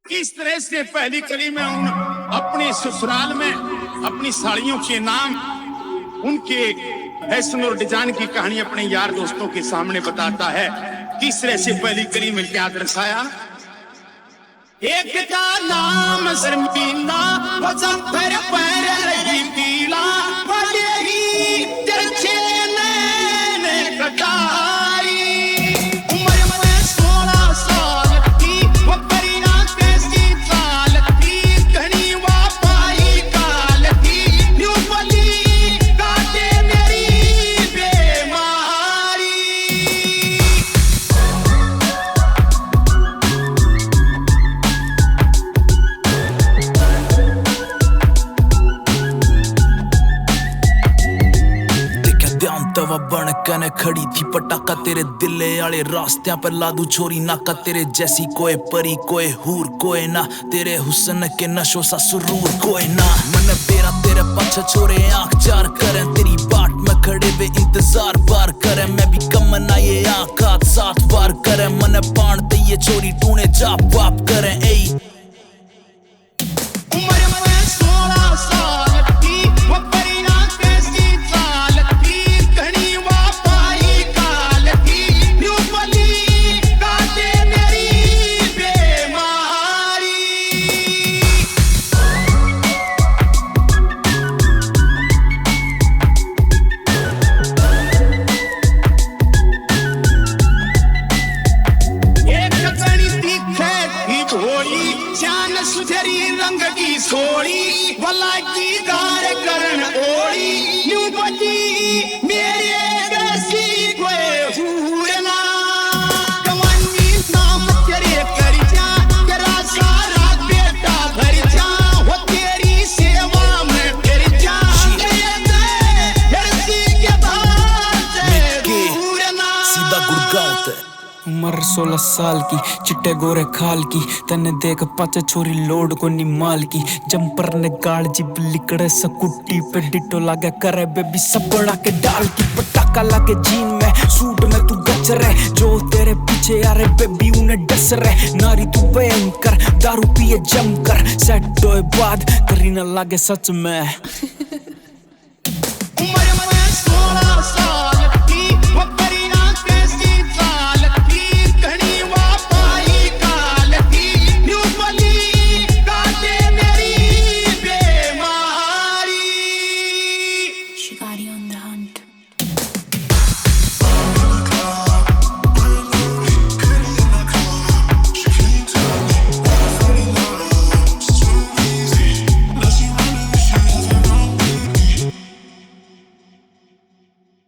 किस तरह से पहली कड़ी में उन अपने ससुराल में अपनी साड़ियों के नाम उनके फैशन और डिजाइन की कहानी अपने यार दोस्तों के सामने बताता है। किस तरह से पहली कड़ी में क्या दर्शाया। एक का नाम शर्मीला मुजफ्फर पर रही पीला बड़े ही तिरछे नैन कटाई उम्र में 16 साल की वो परिया कैसी चाल थी घनी वापाई काल थी न्यू बली काटे मेरी बेमारी। तवा बन कने खड़ी थी पटाखा तेरे दिले आले रास्ते पर लादू छोरी नाका तेरे जैसी कोई परी कोई हूर कोई ना तेरे हुस्न के नशो सा सुरूर कोई ना मन तेरा तेरे पाछे छोरे आंख चार करें तेरी बाट में खड़े वे इंतजार बार करें मैं भी कम ना ये आंख हाथ साथ बार करें मन पान ते ये छोरी टूने जाप बाप करें ए उम्र में 16 साल की वो परिया कैसी चाल थी घनी वापाई काल थी न्यू बली काटे मेरी बेमारी। एक कड़ी दिखे थी भोली जान सुधरी रंग की सोड़ी भला की गार करण ओड़ी न्यू बली मेरे कैसी कोई हूरना कमानी नाम तेरे कर जा तेरा सारा बेटा भर जा वो तेरी सेवा में फिर जा के बाद हूरना सीधा गुड़गांव ते उम्र 16 साल की चिट्टे गोरे खाल की तने देख पाचे छोरी लोड को निमाल की जंपर ने गाल जिब लिकड़े सकुट्टी पे डिटो लागे करे बेबी सबड़ा के डाल की पटाखा लागे जीन में सूट में तू गच रहे जो तेरे पीछे आ रहे बेबी उन्हें डस रहे नारी तू भयंकर दारू पिए जमकर सेट होए बाद करी ना लागे सच में। उम्र में 16 साल